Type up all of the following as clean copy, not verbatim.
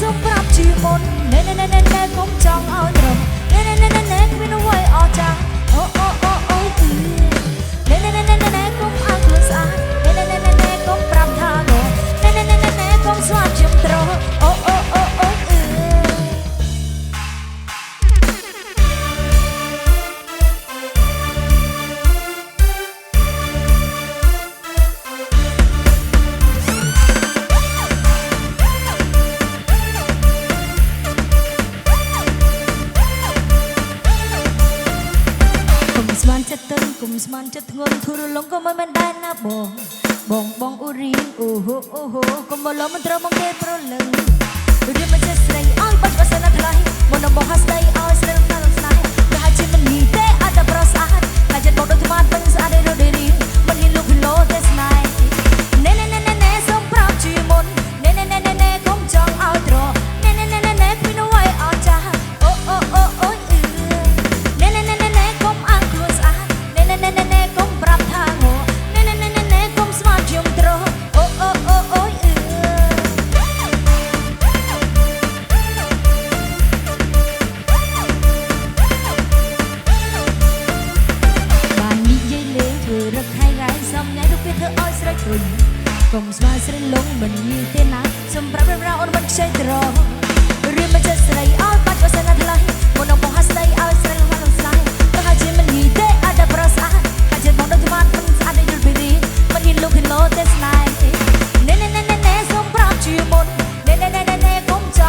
សូមប្រាប់ជាមុនណែកុំចង់ឲ្យត្រង់ណែគ្មានអ្វីអស្ចារ្យអូអូគឺណែកុំឲ្យខ្លួនស្អាតណែកុំប្រាប់ថាងណែកុំស្វាគខ្ញុំត្រង់អូគុំស្មានចិត្តធ្ងន់ធូរលងក៏មិនដែរណាបងអ៊ូរីអូហូកុំបលមិនត្រូវមកគេប្រលឹងរៀបមកចេះស្រីឲ្យបាត់បើសិនណាថ្លៃមុននឹងមកហាស្ដីឲ្យស្រីដល់ស្នេហ៍ប្រហែលជាមិនញីទេអត់តែប្រស្អាតតែចិត្តបងដូចថ្មមិនស្អាតទេរដេរីមិនហ៊ានលុបលោទេស្នេហ៍ណែសូមប្រាប់ជាមុនណែកុំចង់ឲ្យត្រង់ណែគ្មានអ្វីអស្ចារ្យអូណែកុំអាំងខ្លួនស្អាតណែកុំប្រាប់ថាងណែកុំស្វាគខ្ញុំត្រង់អូបាននិយាយលេងធ្វើរឹកហើយរ៉ៃសំញ៉ៃរូបភាពធ្វើឲ្យស្រីព្រុញកុំស្វាយស្រីលងមិនងាយទេណាសម្រាប់រឿងរ៉ាវអូនមិនខ្ចីត្រង់រៀបមកចិត្តស្រីឲ្យបាច់បើសិនណាថ្លៃមុននឹងមកហាស្ដីឲ្យស្រីឡើងស្លាយប្រហែលជាមិនញីទេអត់តែប្រស្អាតតែចិត្តបងដូចថ្មមិនស្អាតទេយល់ពីរីមិនហ៊ានលុបលោទេស្នេហ៍ណែសូមប្រាប់ជាមុនណែកុំច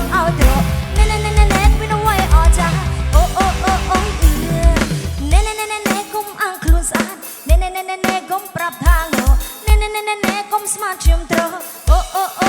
ង់ឲ្យត្រង់ណែគ្មានអ្វីអស្ចារ្យអូណែកុំអាំងខ្លួនស្អាតណែកុំប្រាប់ថាងណែកុំស្មាតជាងត្រង់អូ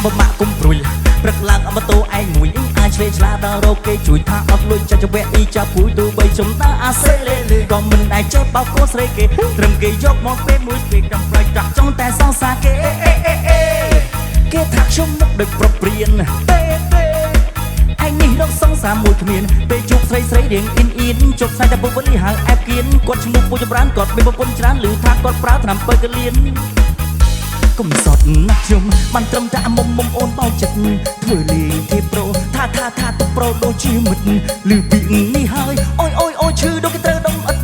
បំមាក់គុំព្រួយព្រឹកឡើងអមតោឯងមួយអាចឆ្វេងឆ្លាតដល់រកគេជួយថាអត់លុយចាច់ចវៈអ៊ីចាប់ពួយទូបីចំតាអាសេលេក៏មិនអាចចេះបោកគោស្រីគេត្រឹមគេយកមកពេលមួយគេកំប្លែងដាក់ចង់តែសងសាគេគេថាខ្ញុំមុខដូចប្រព្រៀនឯងនេះរកសងសាមួយគ្មានពេលជួបស្រីរៀងអ៊ីនជប់សាយតែពុកវលីហៅអែបគៀនគាត់ឈ្មោះពូចម្រើនគាត់មានប្រពន្ធច្រើនឮថាគាត់ប្រើថ្នាំបើកលៀនកុំសត់ណាស់ខ្ញុំបានត្រឹមតែមុំអូនបោកចិត្តធ្វើលេងទេប្រូថាទៅប្រូដូចជាមិត្តឮពីនេះហើយអូយឈឺដូចគេត្រូវដុំអិត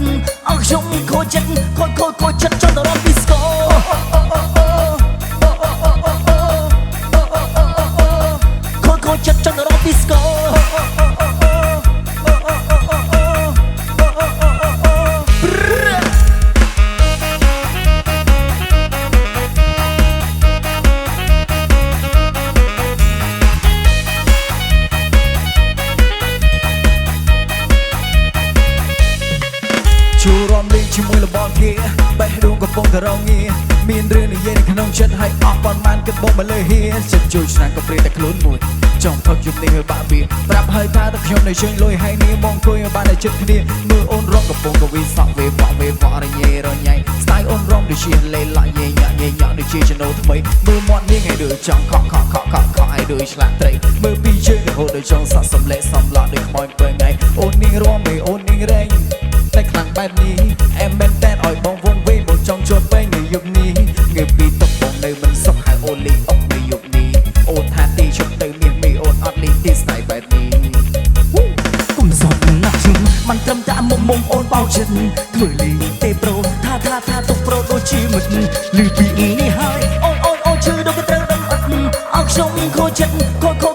អស់ខ្ញុំខូចចិត្តខូចចិត្តចង់ទៅរំពីស្គរខូចចិត្តចង់ទៅរំពីស្គរ ជាមួយលបងគេបេះដូងកំពុងតែរងងារមានរឿងនិយាយនៅក្នុងចិត្តហើយអស់ប៉ុន្មានគិតបងមកលើហៀចិត្តជួយឆ្នាំក៏ព្រាតែខ្លួនមួយចង់ផឹកយប់នេះហើយបាក់វាប្រាប់ហើយថាតែខ្ញុំនៅជើងលុយហើយនេះបងគួយឲ្យបានតែចិត្តគ្នាមើលអូនរងកំពុងក៏វាសក់វាវក់រញ៉េរញ៉ៃស្ទាយអូនរងដូចជាលេឡាយញ៉ាក់ដូចជាចំណូលថ្មីមើលមាត់នាងឲ្យដូចចង់ខកឲ្យដូចឆ្លាក់ត្រីមើលពីជើងរហូតដូចចង់សក់សំលេះសំឡក់ដូចខ្មោចពេលថ្ងៃអូននាងរំឯអូននាងរែងតែខ្លាំងបែបនេះអែមមែនតែនឲ្យបងវងវិញបងចង់ជួបពេញនៅយប់នេះងាយពីតុកបងនៅមិនសុខហើយអូនលីអុកនៅយប់នេះអូនថាទីជប់ទៅមានមីអូនអត់លីទីស្នៃបែបនេះគុំសត់ណាស់ខ្ញុំមិនត្រឹមតែមុំអូនបោកចិត្តធ្វើលីទេប្រូថាទុកប្រូដូចជាមិត្តលឺពីនេះហើយអូនជឿដូចត្រូវដឹងអត់អោខ្ញុំខូចចិត្តខូ